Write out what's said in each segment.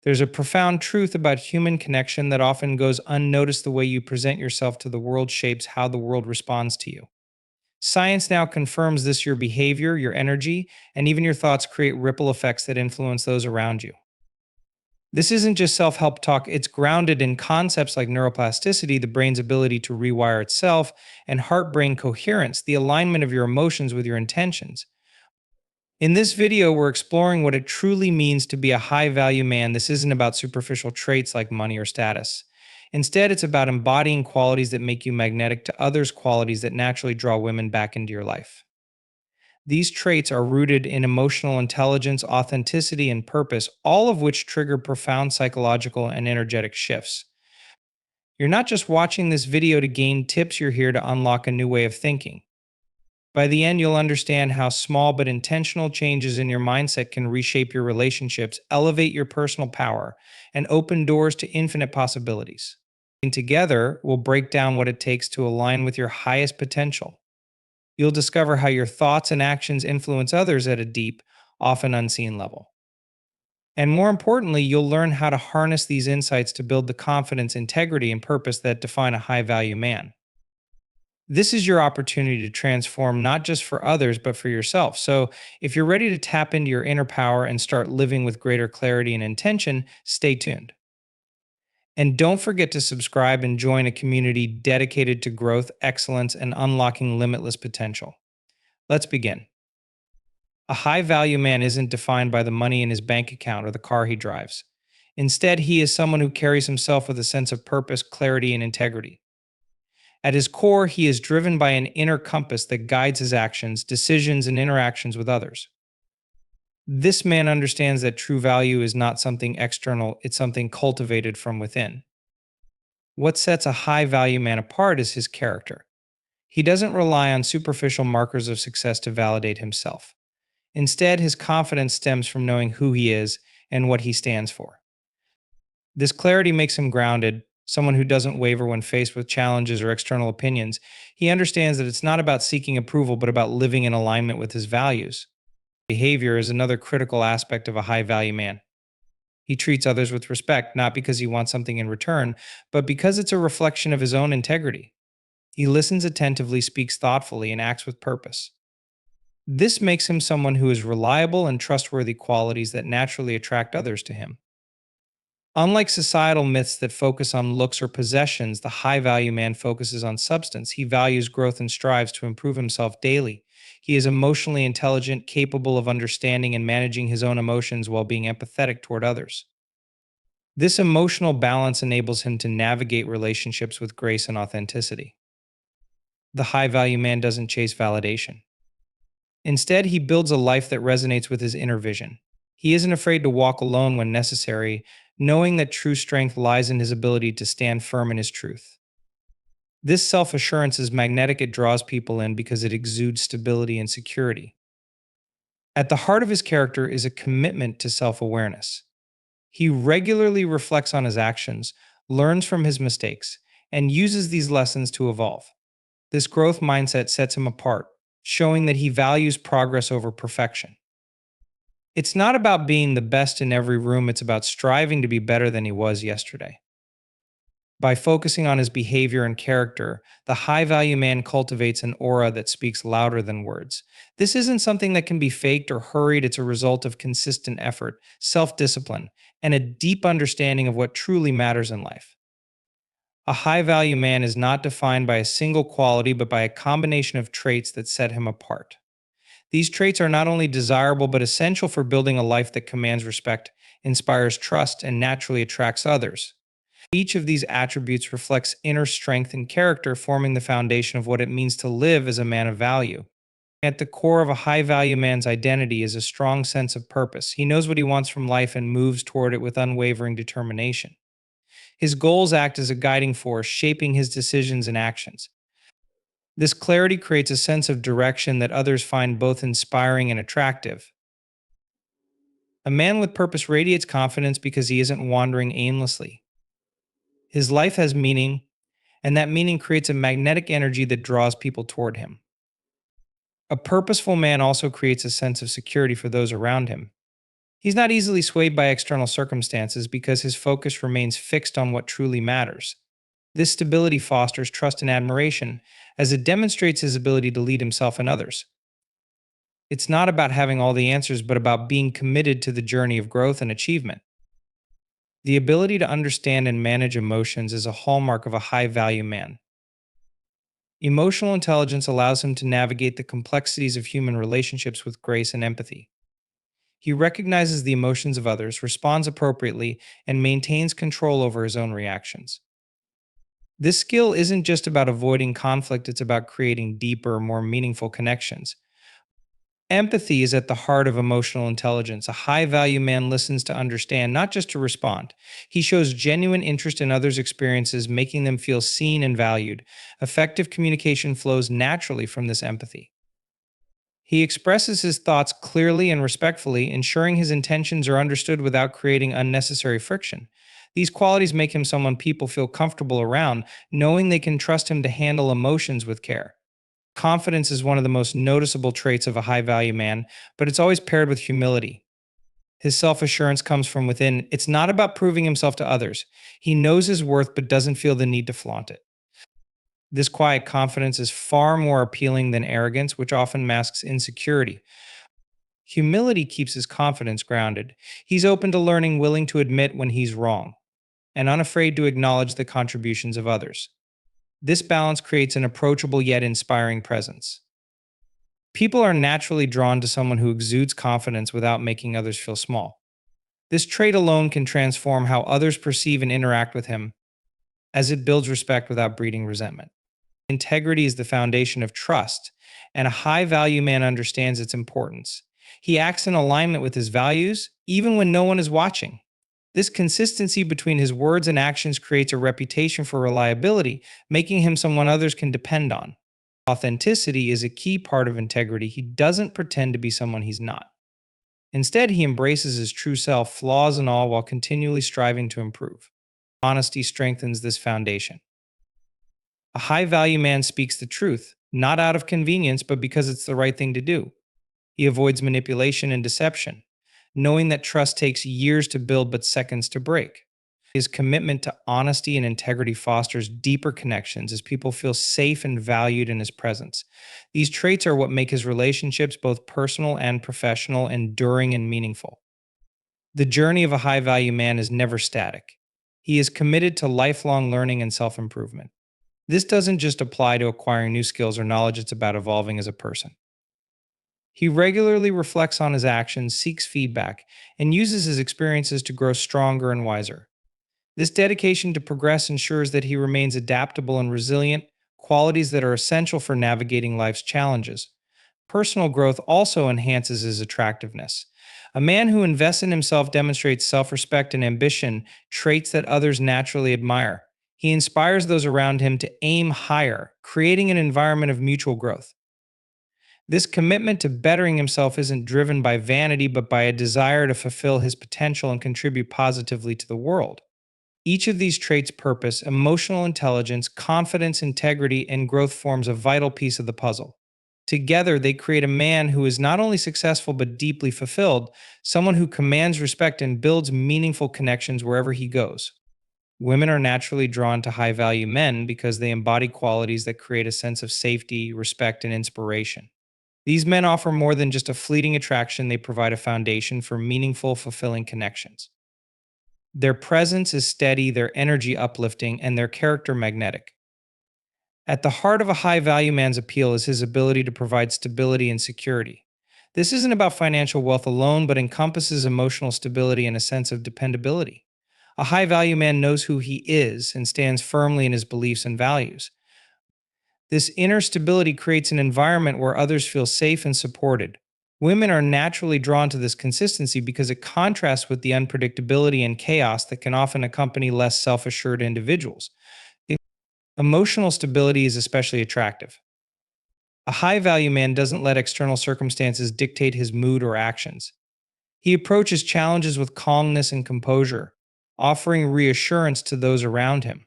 There's a profound truth about human connection that often goes unnoticed. The way you present yourself to the world shapes how the world responds to you. Science now confirms this. Your behavior, your energy, and even your thoughts create ripple effects that influence those around you. This isn't just self help talk, it's grounded in concepts like neuroplasticity, the brain's ability to rewire itself, and heart brain coherence, the alignment of your emotions with your intentions. In this video, we're exploring what it truly means to be a high value man. This isn't about superficial traits like money or status. Instead, it's about embodying qualities that make you magnetic to others, qualities that naturally draw women back into your life. These traits are rooted in emotional intelligence, authenticity, and purpose, all of which trigger profound psychological and energetic shifts. You're not just watching this video to gain tips, you're here to unlock a new way of thinking. By the end, you'll understand how small but intentional changes in your mindset can reshape your relationships, elevate your personal power, and open doors to infinite possibilities. Together, we'll break down what it takes to align with your highest potential. You'll discover how your thoughts and actions influence others at a deep, often unseen level. And more importantly, you'll learn how to harness these insights to build the confidence, integrity, and purpose that define a high value man. This is your opportunity to transform not just for others, but for yourself. So, if you're ready to tap into your inner power and start living with greater clarity and intention, stay tuned. And don't forget to subscribe and join a community dedicated to growth, excellence, and unlocking limitless potential. Let's begin. A high value man isn't defined by the money in his bank account or the car he drives. Instead, he is someone who carries himself with a sense of purpose, clarity, and integrity. At his core, he is driven by an inner compass that guides his actions, decisions, and interactions with others. This man understands that true value is not something external, it's something cultivated from within. What sets a high value man apart is his character. He doesn't rely on superficial markers of success to validate himself. Instead, his confidence stems from knowing who he is and what he stands for. This clarity makes him grounded, someone who doesn't waver when faced with challenges or external opinions. He understands that it's not about seeking approval, but about living in alignment with his values. Behavior is another critical aspect of a high value man. He treats others with respect, not because he wants something in return, but because it's a reflection of his own integrity. He listens attentively, speaks thoughtfully, and acts with purpose. This makes him someone who is reliable and trustworthy, qualities that naturally attract others to him. Unlike societal myths that focus on looks or possessions, the high value man focuses on substance. He values growth and strives to improve himself daily. He is emotionally intelligent, capable of understanding and managing his own emotions while being empathetic toward others. This emotional balance enables him to navigate relationships with grace and authenticity. The high value man doesn't chase validation. Instead, he builds a life that resonates with his inner vision. He isn't afraid to walk alone when necessary, knowing that true strength lies in his ability to stand firm in his truth. This self assurance is magnetic, it draws people in because it exudes stability and security. At the heart of his character is a commitment to self awareness. He regularly reflects on his actions, learns from his mistakes, and uses these lessons to evolve. This growth mindset sets him apart, showing that he values progress over perfection. It's not about being the best in every room, it's about striving to be better than he was yesterday. By focusing on his behavior and character, the high value man cultivates an aura that speaks louder than words. This isn't something that can be faked or hurried, it's a result of consistent effort, self discipline, and a deep understanding of what truly matters in life. A high value man is not defined by a single quality, but by a combination of traits that set him apart. These traits are not only desirable but essential for building a life that commands respect, inspires trust, and naturally attracts others. Each of these attributes reflects inner strength and character, forming the foundation of what it means to live as a man of value. At the core of a high value man's identity is a strong sense of purpose. He knows what he wants from life and moves toward it with unwavering determination. His goals act as a guiding force, shaping his decisions and actions. This clarity creates a sense of direction that others find both inspiring and attractive. A man with purpose radiates confidence because he isn't wandering aimlessly. His life has meaning, and that meaning creates a magnetic energy that draws people toward him. A purposeful man also creates a sense of security for those around him. He's not easily swayed by external circumstances because his focus remains fixed on what truly matters. This stability fosters trust and admiration, as it demonstrates his ability to lead himself and others. It's not about having all the answers, but about being committed to the journey of growth and achievement. The ability to understand and manage emotions is a hallmark of a high value man. Emotional intelligence allows him to navigate the complexities of human relationships with grace and empathy. He recognizes the emotions of others, responds appropriately, and maintains control over his own reactions. This skill isn't just about avoiding conflict, it's about creating deeper, more meaningful connections. Empathy is at the heart of emotional intelligence. A high value man listens to understand, not just to respond. He shows genuine interest in others' experiences, making them feel seen and valued. Effective communication flows naturally from this empathy. He expresses his thoughts clearly and respectfully, ensuring his intentions are understood without creating unnecessary friction. These qualities make him someone people feel comfortable around, knowing they can trust him to handle emotions with care. Confidence is one of the most noticeable traits of a high value man, but it's always paired with humility. His self assurance comes from within. It's not about proving himself to others. He knows his worth but doesn't feel the need to flaunt it. This quiet confidence is far more appealing than arrogance, which often masks insecurity. Humility keeps his confidence grounded. He's open to learning, willing to admit when he's wrong, and unafraid to acknowledge the contributions of others. This balance creates an approachable yet inspiring presence. People are naturally drawn to someone who exudes confidence without making others feel small. This trait alone can transform how others perceive and interact with him, as it builds respect without breeding resentment. Integrity is the foundation of trust, and a high value man understands its importance. He acts in alignment with his values, even when no one is watching. This consistency between his words and actions creates a reputation for reliability, making him someone others can depend on. Authenticity is a key part of integrity. He doesn't pretend to be someone he's not. Instead, he embraces his true self, flaws and all, while continually striving to improve. Honesty strengthens this foundation. A high value man speaks the truth, not out of convenience, but because it's the right thing to do. He avoids manipulation and deception, knowing that trust takes years to build but seconds to break. His commitment to honesty and integrity fosters deeper connections as people feel safe and valued in his presence. These traits are what make his relationships, both personal and professional, enduring and meaningful. The journey of a high value man is never static. He is committed to lifelong learning and self improvement. This doesn't just apply to acquiring new skills or knowledge, it's about evolving as a person. He regularly reflects on his actions, seeks feedback, and uses his experiences to grow stronger and wiser. This dedication to progress ensures that he remains adaptable and resilient, qualities that are essential for navigating life's challenges. Personal growth also enhances his attractiveness. A man who invests in himself demonstrates self respect and ambition, traits that others naturally admire. He inspires those around him to aim higher, creating an environment of mutual growth. This commitment to bettering himself isn't driven by vanity, but by a desire to fulfill his potential and contribute positively to the world. Each of these traits purpose, emotional intelligence, confidence, integrity, and growth forms a vital piece of the puzzle. Together, they create a man who is not only successful but deeply fulfilled, someone who commands respect and builds meaningful connections wherever he goes. Women are naturally drawn to high value men because they embody qualities that create a sense of safety, respect, and inspiration. These men offer more than just a fleeting attraction, they provide a foundation for meaningful, fulfilling connections. Their presence is steady, their energy uplifting, and their character magnetic. At the heart of a high value man's appeal is his ability to provide stability and security. This isn't about financial wealth alone, but encompasses emotional stability and a sense of dependability. A high value man knows who he is and stands firmly in his beliefs and values. This inner stability creates an environment where others feel safe and supported. Women are naturally drawn to this consistency because it contrasts with the unpredictability and chaos that can often accompany less self assured individuals. Emotional stability is especially attractive. A high value man doesn't let external circumstances dictate his mood or actions. He approaches challenges with calmness and composure, offering reassurance to those around him.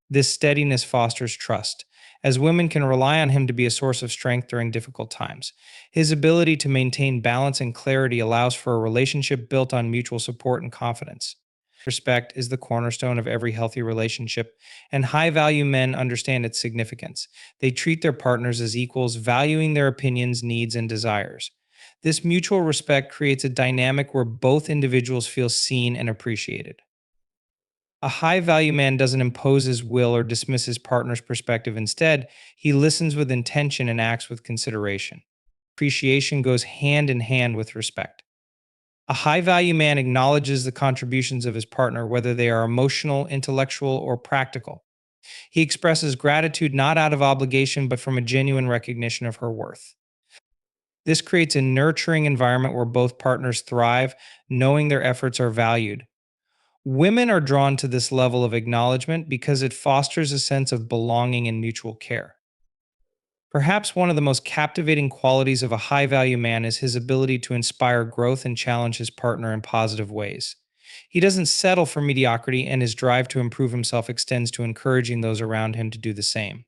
This steadiness fosters trust, as women can rely on him to be a source of strength during difficult times. His ability to maintain balance and clarity allows for a relationship built on mutual support and confidence. Respect is the cornerstone of every healthy relationship, and high value men understand its significance. They treat their partners as equals, valuing their opinions, needs, and desires. This mutual respect creates a dynamic where both individuals feel seen and appreciated. A high value man doesn't impose his will or dismiss his partner's perspective. Instead, he listens with intention and acts with consideration. Appreciation goes hand in hand with respect. A high value man acknowledges the contributions of his partner, whether they are emotional, intellectual, or practical. He expresses gratitude not out of obligation, but from a genuine recognition of her worth. This creates a nurturing environment where both partners thrive, knowing their efforts are valued. Women are drawn to this level of acknowledgement because it fosters a sense of belonging and mutual care. Perhaps one of the most captivating qualities of a high value man is his ability to inspire growth and challenge his partner in positive ways. He doesn't settle for mediocrity, and his drive to improve himself extends to encouraging those around him to do the same.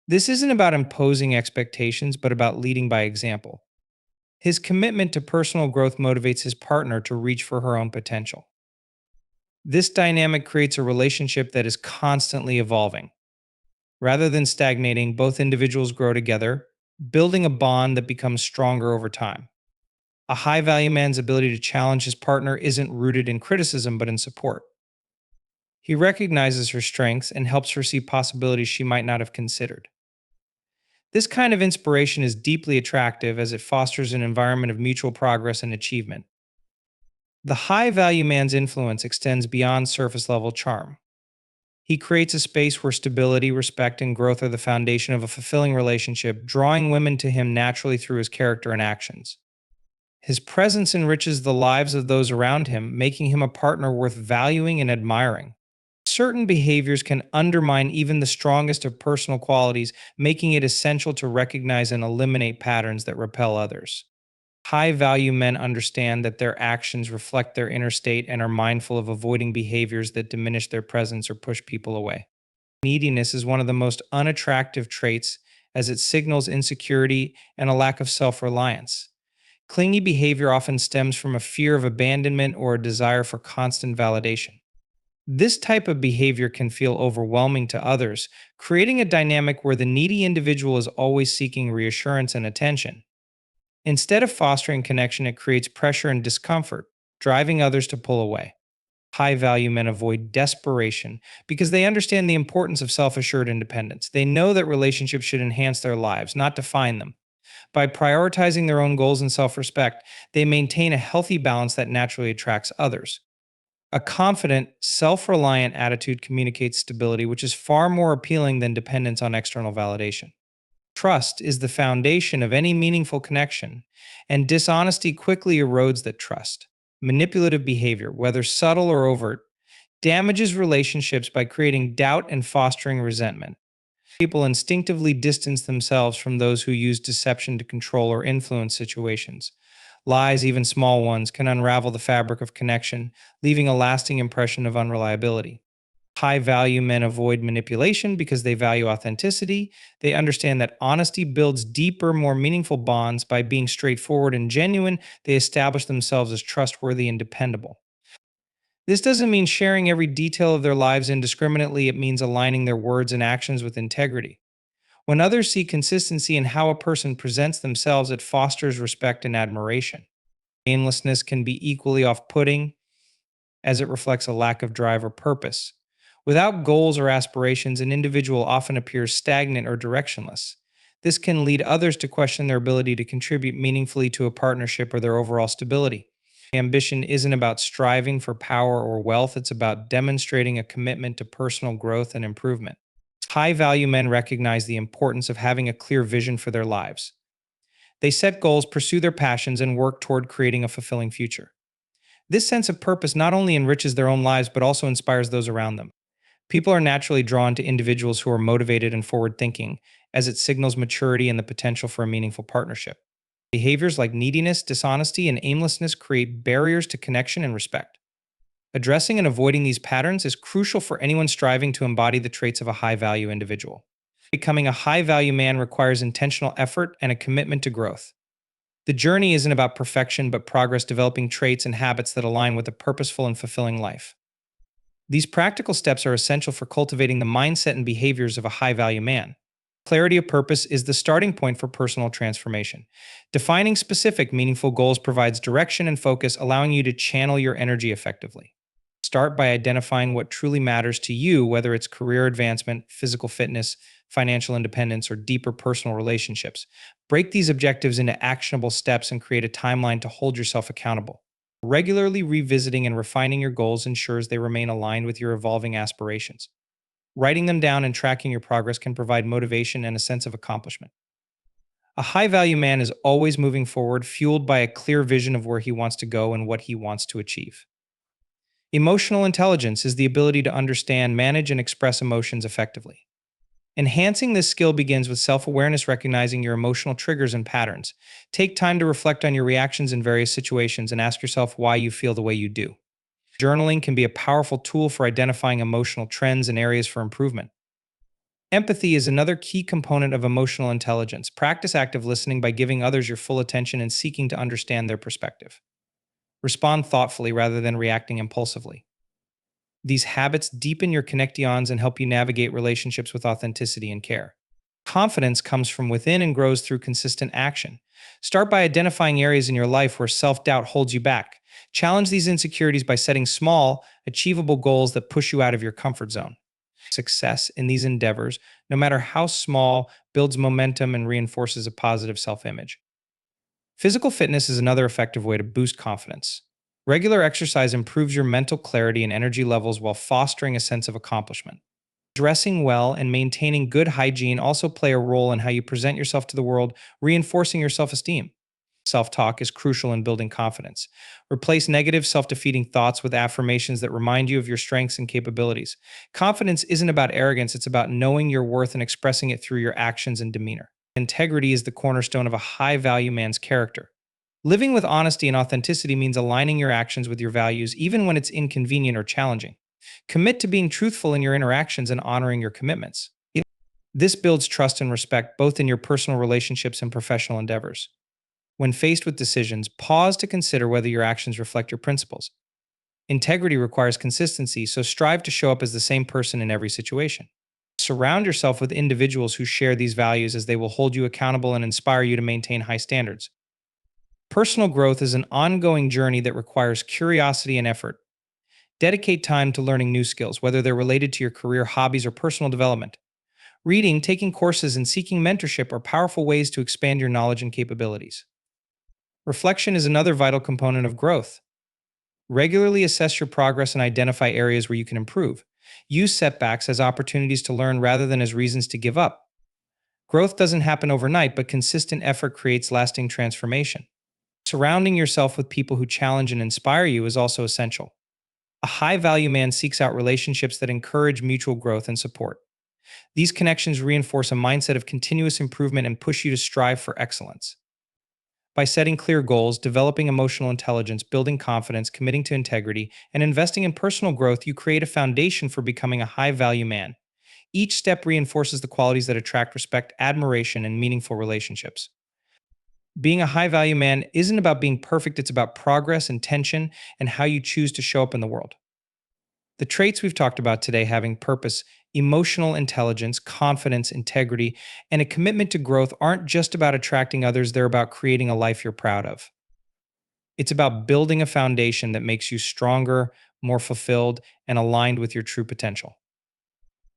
This isn't about imposing expectations, but about leading by example. His commitment to personal growth motivates his partner to reach for her own potential. This dynamic creates a relationship that is constantly evolving. Rather than stagnating, both individuals grow together, building a bond that becomes stronger over time. A high value man's ability to challenge his partner isn't rooted in criticism, but in support. He recognizes her strengths and helps her see possibilities she might not have considered. This kind of inspiration is deeply attractive as it fosters an environment of mutual progress and achievement. The high value man's influence extends beyond surface level charm. He creates a space where stability, respect, and growth are the foundation of a fulfilling relationship, drawing women to him naturally through his character and actions. His presence enriches the lives of those around him, making him a partner worth valuing and admiring. Certain behaviors can undermine even the strongest of personal qualities, making it essential to recognize and eliminate patterns that repel others. High value men understand that their actions reflect their inner state and are mindful of avoiding behaviors that diminish their presence or push people away. Neediness is one of the most unattractive traits as it signals insecurity and a lack of self reliance. Clingy behavior often stems from a fear of abandonment or a desire for constant validation. This type of behavior can feel overwhelming to others, creating a dynamic where the needy individual is always seeking reassurance and attention. Instead of fostering connection, it creates pressure and discomfort, driving others to pull away. High value men avoid desperation because they understand the importance of self assured independence. They know that relationships should enhance their lives, not define them. By prioritizing their own goals and self respect, they maintain a healthy balance that naturally attracts others. A confident, self reliant attitude communicates stability, which is far more appealing than dependence on external validation. Trust is the foundation of any meaningful connection, and dishonesty quickly erodes that trust. Manipulative behavior, whether subtle or overt, damages relationships by creating doubt and fostering resentment. People instinctively distance themselves from those who use deception to control or influence situations. Lies, even small ones, can unravel the fabric of connection, leaving a lasting impression of unreliability. High value men avoid manipulation because they value authenticity. They understand that honesty builds deeper, more meaningful bonds. By being straightforward and genuine, they establish themselves as trustworthy and dependable. This doesn't mean sharing every detail of their lives indiscriminately, it means aligning their words and actions with integrity. When others see consistency in how a person presents themselves, it fosters respect and admiration. Aimlessness can be equally off putting, as it reflects a lack of drive or purpose. Without goals or aspirations, an individual often appears stagnant or directionless. This can lead others to question their ability to contribute meaningfully to a partnership or their overall stability. Ambition isn't about striving for power or wealth, it's about demonstrating a commitment to personal growth and improvement. High value men recognize the importance of having a clear vision for their lives. They set goals, pursue their passions, and work toward creating a fulfilling future. This sense of purpose not only enriches their own lives, but also inspires those around them. People are naturally drawn to individuals who are motivated and forward thinking, as it signals maturity and the potential for a meaningful partnership. Behaviors like neediness, dishonesty, and aimlessness create barriers to connection and respect. Addressing and avoiding these patterns is crucial for anyone striving to embody the traits of a high value individual. Becoming a high value man requires intentional effort and a commitment to growth. The journey isn't about perfection, but progress, developing traits and habits that align with a purposeful and fulfilling life. These practical steps are essential for cultivating the mindset and behaviors of a high value man. Clarity of purpose is the starting point for personal transformation. Defining specific, meaningful goals provides direction and focus, allowing you to channel your energy effectively. Start by identifying what truly matters to you, whether it's career advancement, physical fitness, financial independence, or deeper personal relationships. Break these objectives into actionable steps and create a timeline to hold yourself accountable. Regularly revisiting and refining your goals ensures they remain aligned with your evolving aspirations. Writing them down and tracking your progress can provide motivation and a sense of accomplishment. A high value man is always moving forward, fueled by a clear vision of where he wants to go and what he wants to achieve. Emotional intelligence is the ability to understand, manage, and express emotions effectively. Enhancing this skill begins with self awareness, recognizing your emotional triggers and patterns. Take time to reflect on your reactions in various situations and ask yourself why you feel the way you do. Journaling can be a powerful tool for identifying emotional trends and areas for improvement. Empathy is another key component of emotional intelligence. Practice active listening by giving others your full attention and seeking to understand their perspective. Respond thoughtfully rather than reacting impulsively. These habits deepen your connections and help you navigate relationships with authenticity and care. Confidence comes from within and grows through consistent action. Start by identifying areas in your life where self doubt holds you back. Challenge these insecurities by setting small, achievable goals that push you out of your comfort zone. Success in these endeavors, no matter how small, builds momentum and reinforces a positive self image. Physical fitness is another effective way to boost confidence. Regular exercise improves your mental clarity and energy levels while fostering a sense of accomplishment. Dressing well and maintaining good hygiene also play a role in how you present yourself to the world, reinforcing your self esteem. Self talk is crucial in building confidence. Replace negative, self defeating thoughts with affirmations that remind you of your strengths and capabilities. Confidence isn't about arrogance, it's about knowing your worth and expressing it through your actions and demeanor. Integrity is the cornerstone of a high value man's character. Living with honesty and authenticity means aligning your actions with your values, even when it's inconvenient or challenging. Commit to being truthful in your interactions and honoring your commitments. This builds trust and respect both in your personal relationships and professional endeavors. When faced with decisions, pause to consider whether your actions reflect your principles. Integrity requires consistency, so strive to show up as the same person in every situation. Surround yourself with individuals who share these values, as they will hold you accountable and inspire you to maintain high standards. Personal growth is an ongoing journey that requires curiosity and effort. Dedicate time to learning new skills, whether they're related to your career, hobbies, or personal development. Reading, taking courses, and seeking mentorship are powerful ways to expand your knowledge and capabilities. Reflection is another vital component of growth. Regularly assess your progress and identify areas where you can improve. Use setbacks as opportunities to learn rather than as reasons to give up. Growth doesn't happen overnight, but consistent effort creates lasting transformation. Surrounding yourself with people who challenge and inspire you is also essential. A high value man seeks out relationships that encourage mutual growth and support. These connections reinforce a mindset of continuous improvement and push you to strive for excellence. By setting clear goals, developing emotional intelligence, building confidence, committing to integrity, and investing in personal growth, you create a foundation for becoming a high value man. Each step reinforces the qualities that attract respect, admiration, and meaningful relationships. Being a high value man isn't about being perfect, it's about progress, intention, and how you choose to show up in the world. The traits we've talked about today, having purpose, emotional intelligence, confidence, integrity, and a commitment to growth, aren't just about attracting others, they're about creating a life you're proud of. It's about building a foundation that makes you stronger, more fulfilled, and aligned with your true potential.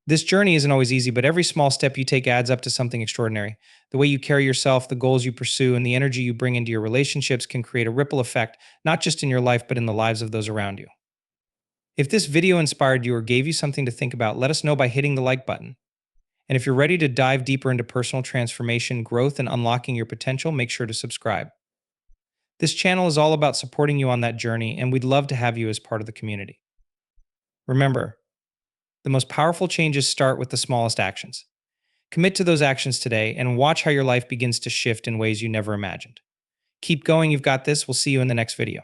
This journey isn't always easy, but every small step you take adds up to something extraordinary. The way you carry yourself, the goals you pursue, and the energy you bring into your relationships can create a ripple effect, not just in your life, but in the lives of those around you. If this video inspired you or gave you something to think about, let us know by hitting the like button. And if you're ready to dive deeper into personal transformation, growth, and unlocking your potential, make sure to subscribe. This channel is all about supporting you on that journey, and we'd love to have you as part of the community. Remember, the most powerful changes start with the smallest actions. Commit to those actions today and watch how your life begins to shift in ways you never imagined. Keep going, you've got this. We'll see you in the next video.